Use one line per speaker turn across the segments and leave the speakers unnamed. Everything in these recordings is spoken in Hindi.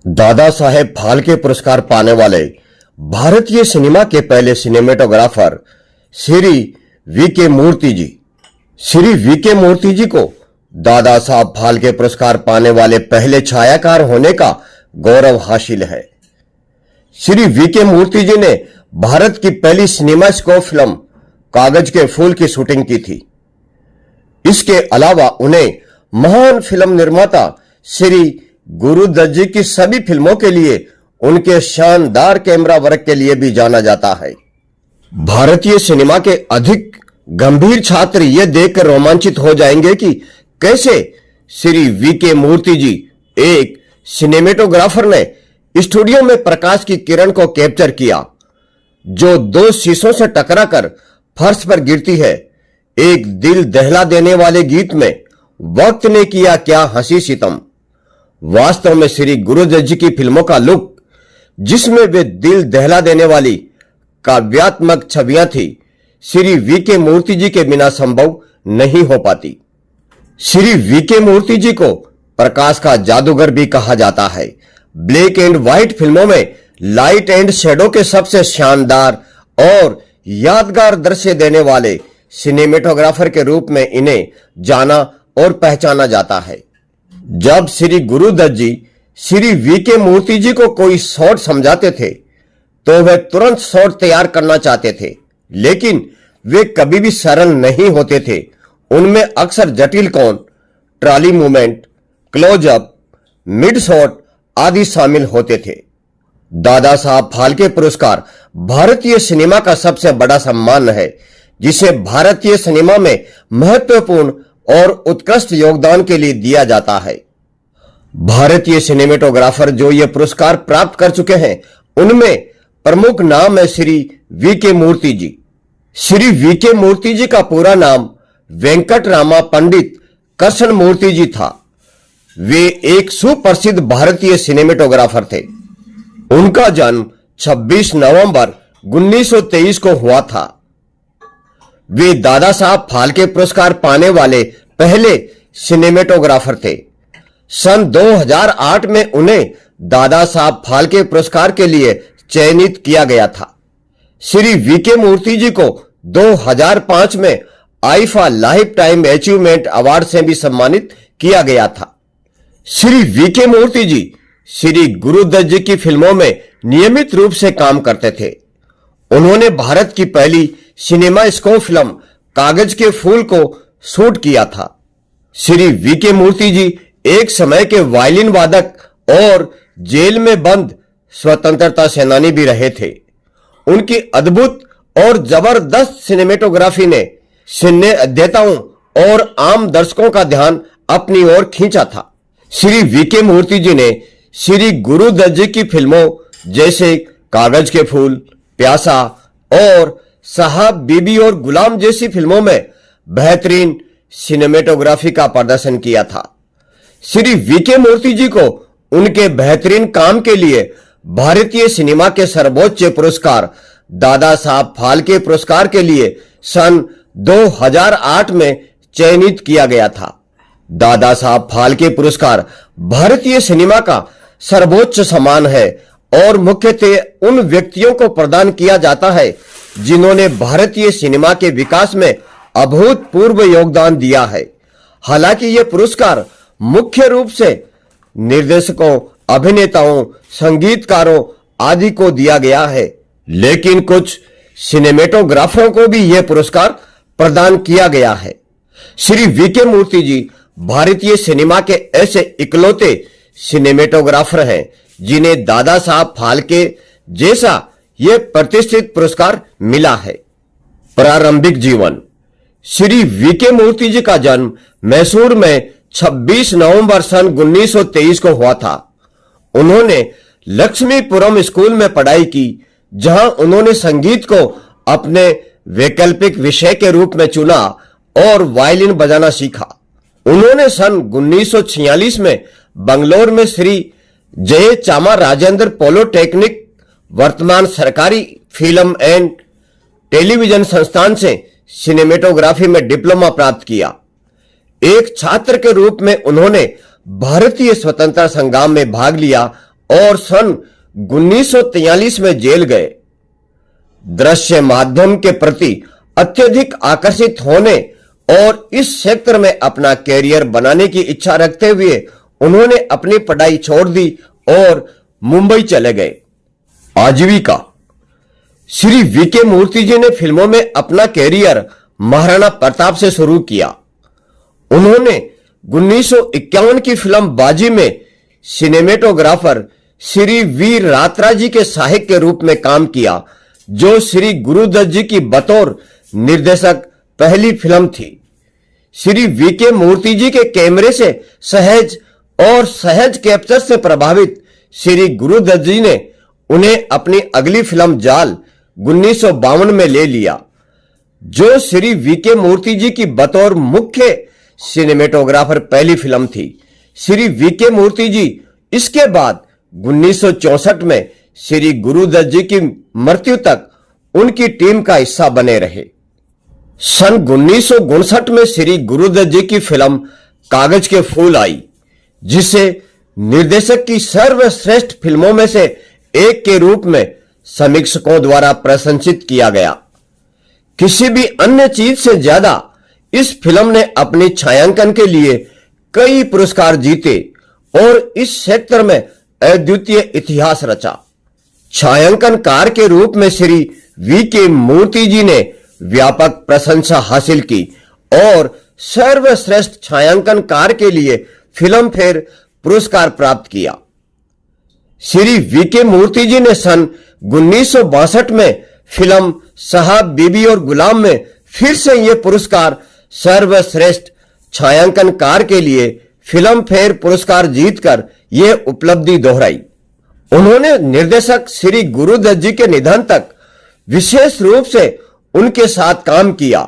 दादा साहेब फाल्के पुरस्कार पाने वाले भारतीय सिनेमा के पहले सिनेमेटोग्राफर श्री वी.के. मूर्ति जी। श्री वी.के. मूर्ति जी को दादा साहब फाल्के पुरस्कार पाने वाले पहले छायाकार होने का गौरव हासिल है। श्री वी.के. मूर्ति जी ने भारत की पहली सिनेमास्कोप फिल्म कागज के फूल की शूटिंग की थी। इसके अलावा उन्हें महान फिल्म निर्माता श्री गुरुदत्त जी की सभी फिल्मों के लिए उनके शानदार कैमरा वर्क के लिए भी जाना जाता है। भारतीय सिनेमा के अधिक गंभीर छात्र यह देखकर रोमांचित हो जाएंगे कि कैसे श्री वी.के. मूर्ति जी एक सिनेमेटोग्राफर ने स्टूडियो में प्रकाश की किरण को कैप्चर किया जो दो शीशों से टकराकर फर्श पर गिरती है। एक दिल दहला देने वाले गीत में वक्त ने किया क्या हंसी सितम। वास्तव में श्री गुरुदत्त जी की फिल्मों का लुक, जिसमें वे दिल दहला देने वाली काव्यात्मक छवियां थी, श्री वी.के. मूर्ति जी के बिना संभव नहीं हो पाती। श्री वी.के. मूर्ति जी को प्रकाश का जादूगर भी कहा जाता है। ब्लैक एंड व्हाइट फिल्मों में लाइट एंड शेडो के सबसे शानदार और यादगार दृश्य देने वाले सिनेमेटोग्राफर के रूप में इन्हें जाना और पहचाना जाता है। जब श्री गुरुदत्त जी श्री वी.के. मूर्ति जी को कोई शॉट समझाते थे तो वे तुरंत शॉट तैयार करना चाहते थे, लेकिन वे कभी भी सरल नहीं होते थे। उनमें अक्सर जटिल कोण, trolley movement, close up, mid shot आदि शामिल होते थे। दादा साहब फाल्के पुरस्कार भारतीय सिनेमा का सबसे बड़ा सम्मान है, जिसे भारतीय सिनेमा में महत्वपूर्ण और उत्कृष्ट योगदान के लिए दिया जाता है। भारतीय सिनेमेटोग्राफर जो ये पुरस्कार प्राप्त कर चुके हैं, उनमें प्रमुख नाम है श्री वी.के. मूर्ति जी। श्री वी.के. मूर्ति जी का पूरा नाम वेंकटरामा पंडित कृष्ण मूर्ति जी था। वे एक सुप्रसिद्ध भारतीय सिनेमेटोग्राफर थे। उनका जन्म 26 नवंबर 1923 को हुआ था। वे दादा साहब फाल्के पुरस्कार पाने वाले पहले सिनेमेटोग्राफर थे। सन 2008 में उन्हें दादा साहब फाल्के पुरस्कार के लिए चयनित किया गया था। श्री वी.के. मूर्ति जी को 2005 में IIFA life time achievement award से भी सम्मानित किया गया था। श्री वी.के. मूर्ति जी श्री गुरुदत्त जी की फिल्मों में नियमित रूप से काम करते थे। उन्होंने भारत की पहली सिनेमास्कोप फिल्म कागज के फूल को शूट किया था। श्री वी.के. मूर्ति जी एक समय के वायलिन वादक और जेल में बंद स्वतंत्रता सेनानी भी रहे थे। उनकी अद्भुत और जबरदस्त सिनेमेटोग्राफी ने सिने अध्येताओं और आम दर्शकों का ध्यान अपनी ओर खींचा था। श्री वी.के. मूर्ति जी ने श्री गुरुदत्त जी की फिल्मों जैसे कागज के फूल, प्यासा और साहब बीबी और गुलाम जैसी फिल्मों में बेहतरीन सिनेमेटोग्राफी का प्रदर्शन किया था। श्री वी.के. मूर्ति जी को उनके बेहतरीन काम के लिए भारतीय सिनेमा के सर्वोच्च पुरस्कार दादा साहब फाल्के पुरस्कार के लिए सन 2008 में चयनित किया गया था। दादा साहब फाल्के पुरस्कार भारतीय सिनेमा का सर्वोच्च सम्मान है और मुख्यतः उन व्यक्तियों को प्रदान किया जाता है जिन्होंने भारतीय सिनेमा के विकास में अभूतपूर्व योगदान दिया है। हालांकि यह पुरस्कार मुख्य रूप से निर्देशकों, अभिनेताओं, संगीतकारों आदि को दिया गया है, लेकिन कुछ सिनेमेटोग्राफरों को भी यह पुरस्कार प्रदान किया गया है। श्री वी.के. मूर्ति जी भारतीय सिनेमा के ऐसे इकलौते सिनेमेटोग्राफर हैं जिन्हें दादा साहब फाल्के जैसा यह प्रतिष्ठित पुरस्कार मिला है। प्रारंभिक जीवन। श्री वी.के. मूर्ति जी का जन्म मैसूर में 26 नवंबर सन 1923 को हुआ था। उन्होंने लक्ष्मीपुरम स्कूल में पढ़ाई की, जहां उन्होंने संगीत को अपने वैकल्पिक विषय के रूप में चुना और वायलिन बजाना सीखा। उन्होंने सन 1946 में बंगलौर में श्री जय चामराजेंद्र पॉलिटेक्निक, वर्तमान सरकारी फिल्म एंड टेलीविजन संस्थान से सिनेमेटोग्राफी में डिप्लोमा प्राप्त किया। एक छात्र के रूप में उन्होंने भारतीय स्वतंत्रता संग्राम में भाग लिया और सन 1943 में जेल गए। दृश्य माध्यम के प्रति अत्यधिक आकर्षित होने और इस क्षेत्र में अपना कैरियर बनाने की इच्छा रखते हुए उन्होंने अपनी पढ़ाई छोड़ दी और मुंबई चले गए। आजीविका। श्री वीके मूर्ति जी ने फिल्मों में अपना कैरियर महाराणा प्रताप से शुरू किया। उन्होंने 1951 की फिल्म बाजी में सिनेमेटोग्राफर श्री वी रात्रा जी के सहायक के रूप में काम किया, जो श्री गुरुदत्त जी की बतौर निर्देशक पहली फिल्म थी। श्री वीके मूर्ति जी के कैमरे से सहज कैप्चर से प्रभावित श्री गुरुदत्त जी ने उन्हें अपनी अगली फिल्म जाल 1952 में ले लिया, जो श्री वीके मूर्ति जी की बतौर मुख्य सिनेमेटोग्राफर पहली फिल्म थी। श्री वीके मूर्ति जी इसके बाद 1964 में श्री गुरुदत्त जी की मृत्यु तक उनकी टीम का हिस्सा बने रहे। सन 1959 में श्री गुरुदत्त जी की फिल्म कागज के फूल आई, जिसे निर्देशक की सर्वश्रेष्ठ फिल्मों में से एक के रूप में समीक्षकों द्वारा प्रशंसित किया गया। किसी भी अन्य चीज से ज्यादा इस फिल्म ने अपनी छायांकन के लिए कई पुरस्कार जीते और इस क्षेत्र में अद्वितीय इतिहास रचा। छायांकनकार के रूप में श्री वीके मूर्ति जी ने व्यापक प्रशंसा हासिल की और सर्वश्रेष्ठ छायांकनकार के लिए फिल्म फेयर पुरस्कार प्राप्त किया। श्री वीके मूर्ति जी ने सन 1962 में फिल्म साहब बीबी और गुलाम में फिर से यह पुरस्कार सर्वश्रेष्ठ छायांकनकार के लिए फिल्म फेयर पुरस्कार जीतकर यह उपलब्धि दोहराई। उन्होंने निर्देशक श्री गुरुदत्त जी के निधन तक विशेष रूप से उनके साथ काम किया।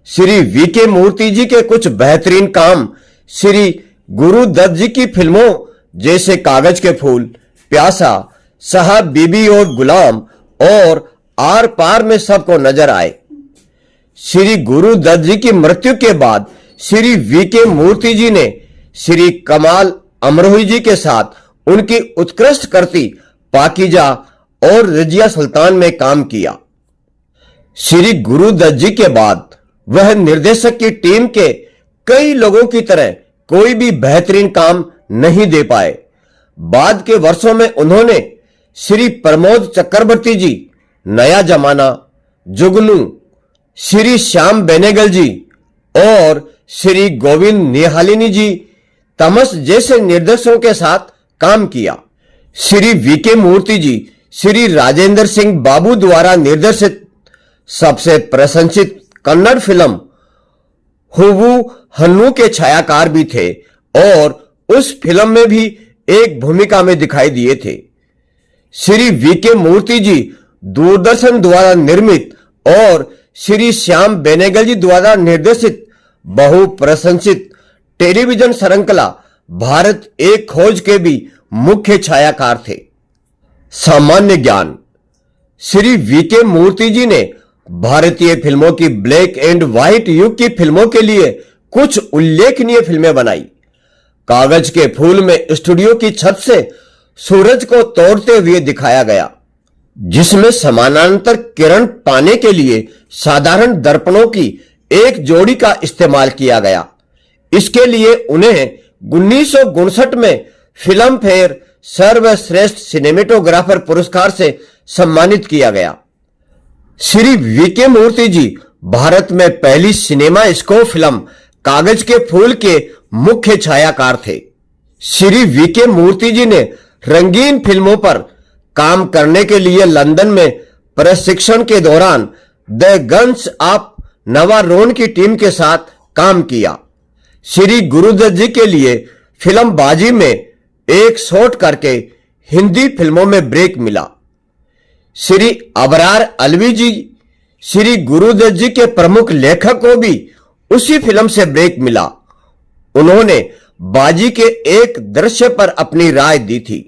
श्री वीके मूर्ति जी के कुछ बेहतरीन काम श्री गुरुदत्त जी की फिल्मों जैसे कागज के फूल, प्यासा, साहब बीबी और गुलाम और आर पार में सबको नजर आए। श्री गुरुदत्त जी की मृत्यु के बाद श्री वीके मूर्ति जी ने श्री कमाल अमरोही जी के साथ उनकी उत्कृष्ट कृति पाकीजा और रजिया सुल्तान में काम किया। श्री गुरुदत्त जी के बाद वह निर्देशक की टीम के कई लोगों की तरह कोई भी बेहतरीन काम नहीं दे पाए। बाद के वर्षों में उन्होंने श्री प्रमोद चक्रवर्ती जी, नया जमाना, जुगनू, श्री श्याम बेनेगल जी और श्री गोविंद निहालिनी जी तमस जैसे निर्देशकों के साथ काम किया। श्री वीके मूर्ति जी श्री राजेंद्र सिंह बाबू द्वारा निर्देशित सबसे प्रशंसित कन्नड़ फिल्म हुवु हन्नू के छायाकार भी थे और उस फिल्म में भी एक भूमिका में दिखाई दिए थे। श्री वीके मूर्ति जी दूरदर्शन द्वारा निर्मित और श्री श्याम बेनेगल जी द्वारा निर्देशित बहु प्रशंसित टेलीविजन श्रृंखला भारत एक खोज के भी मुख्य छायाकार थे। सामान्य ज्ञान। श्री वीके मूर्ति जी ने भारतीय फिल्मों की ब्लैक एंड व्हाइट युग की फिल्मों के लिए कुछ उल्लेखनीय फिल्में बनाई। कागज के फूल में स्टूडियो की छत से सूरज को तोड़ते हुए दिखाया गया, जिसमें समानांतर किरण पाने के लिए साधारण दर्पणों की एक जोड़ी का इस्तेमाल किया गया। इसके लिए उन्हें 1959 में फिल्म फेयर सर्वश्रेष्ठ सिनेमेटोग्राफर पुरस्कार से सम्मानित किया गया। श्री वीके मूर्ति जी भारत में पहली सिनेमा स्कोप फिल्म कागज के फूल के मुख्य छायाकार थे। श्री वीके मूर्ति जी ने रंगीन फिल्मों पर काम करने के लिए लंदन में प्रशिक्षण के दौरान द गन्स ऑफ नवारोन की टीम के साथ काम किया। श्री गुरुदत्त जी के लिए फिल्म बाजी में एक शॉट करके हिंदी फिल्मों में ब्रेक मिला। श्री अबरार अलवी जी श्री गुरुदत्त जी के प्रमुख लेखक को भी उसी फिल्म से ब्रेक मिला। उन्होंने बाजी के एक दृश्य पर अपनी राय दी थी।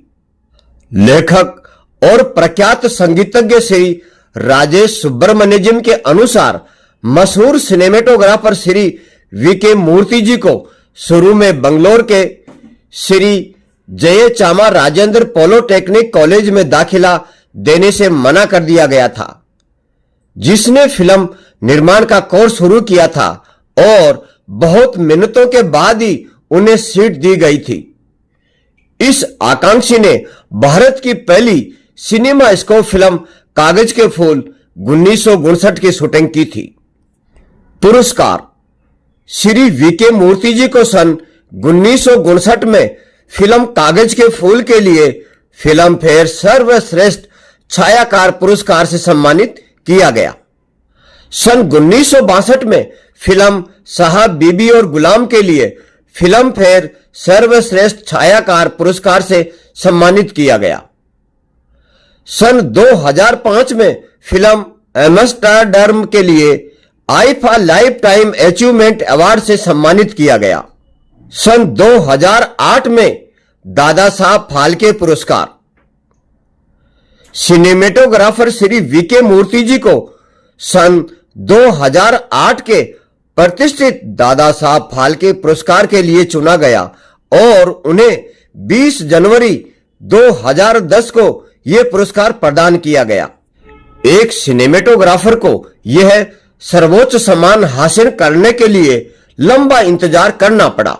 लेखक और प्रख्यात संगीतज्ञ श्री राजेश सुब्रमण्यम के अनुसार मशहूर सिनेमेटोग्राफर श्री वीके मूर्ति जी को शुरू में बंगलोर के श्री जयचामा राजेंद्र पॉलिटेक्निक कॉलेज में दाखिला देने से मना कर दिया गया था, जिसने फिल्म निर्माण का कोर्स शुरू किया था और बहुत मिन्नतों के बाद ही उन्हें सीट दी गई थी। इस आकांक्षी ने भारत की पहली सिनेमा स्कोप फिल्म कागज के फूल 1959 की शूटिंग की थी। पुरस्कार श्री वीके मूर्ति जी को सन 1959 में फिल्म कागज के फूल के लिए फिल्म फेयर सर्वश्रेष्ठ छायाकार पुरस्कार से सम्मानित किया गया। सन 1962 में फिल्म साहब बीबी और गुलाम के लिए फिल्म फेयर सर्वश्रेष्ठ छायाकार पुरस्कार से सम्मानित किया गया। सन 2005 में फिल्म एम्स्टर्डम के लिए IIFA life time achievement award से सम्मानित किया गया। सन 2008 में दादा साहब फाल्के पुरस्कार सिनेमेटोग्राफर श्री वीके मूर्ति जी को सन 2008 के प्रतिष्ठित दादा साहब फाल्के पुरस्कार के लिए चुना गया और उन्हें 20 जनवरी 2010 को यह पुरस्कार प्रदान किया गया। एक सिनेमेटोग्राफर को यह सर्वोच्च सम्मान हासिल करने के लिए लंबा इंतजार करना पड़ा।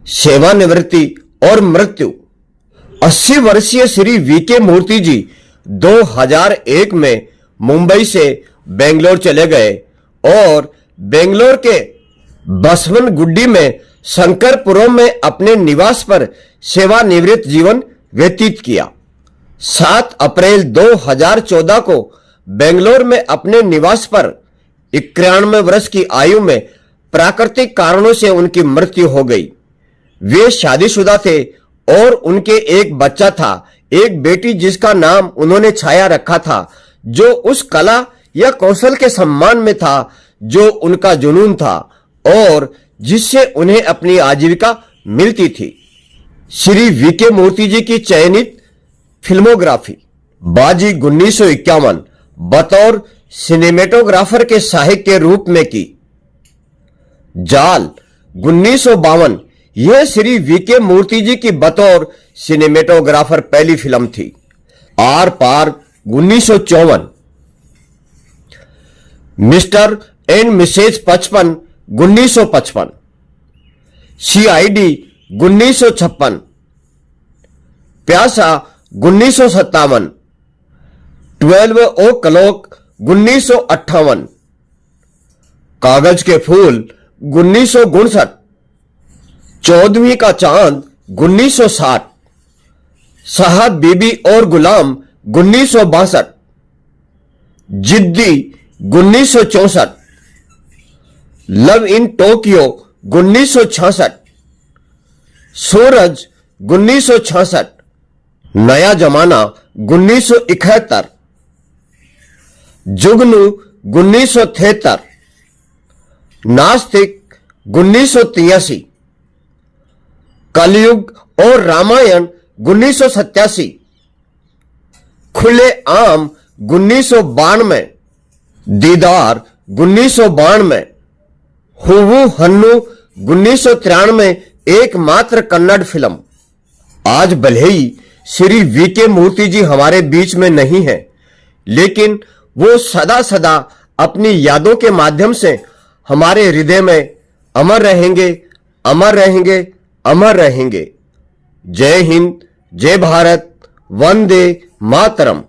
सेवानिवृत्ति और मृत्यु 80 वर्षीय श्री वीके मूर्ति जी 2001 में मुंबई से बेंगलोर चले गए और बेंगलोर के बसवनगुड्डी में शंकरपुरम में अपने निवास पर सेवानिवृत्त जीवन व्यतीत किया। 7 अप्रैल 2014 को बेंगलोर में अपने निवास पर 91 वर्ष की आयु में प्राकृतिक कारणों से उनकी मृत्यु हो गई। वे शादीशुदा थे और उनके एक बच्चा था, एक बेटी जिसका नाम उन्होंने छाया रखा था, जो उस कला या कौशल के सम्मान में था जो उनका जुनून था और जिससे उन्हें अपनी आजीविका मिलती थी। श्री वीके मूर्ति जी की चयनित फिल्मोग्राफी बाजी 1951 बतौर सिनेमेटोग्राफर के सहायक के रूप में की। जाल 1952 यह श्री वीके मूर्ति जी की बतौर सिनेमेटोग्राफर पहली फिल्म थी। Aar Paar 1954 mister and missus 55 1955 CID 1956 Pyaasa 1957 12 O clock 1958 कागज के फूल 1959 14वीं का चांद 1960 साहब बीबी और गुलाम 1962 जिद्दी 1964 लव इन टोक्यो 1966 सूरज 1966 नया जमाना 1971 जुगनू 1973 नास्तिक 1983 कलयुग और रामायण 1987 खुले आम 1992 दीदार 1992 हुवु हन्नू 1993 एकमात्र कन्नड़ फिल्म। आज भले ही श्री वीके मूर्ति जी हमारे बीच में नहीं है, लेकिन वो सदा सदा अपनी यादों के माध्यम से हमारे हृदय में अमर रहेंगे, अमर रहेंगे, अमर रहेंगे। जय हिंद, जय भारत, वंदे मातरम।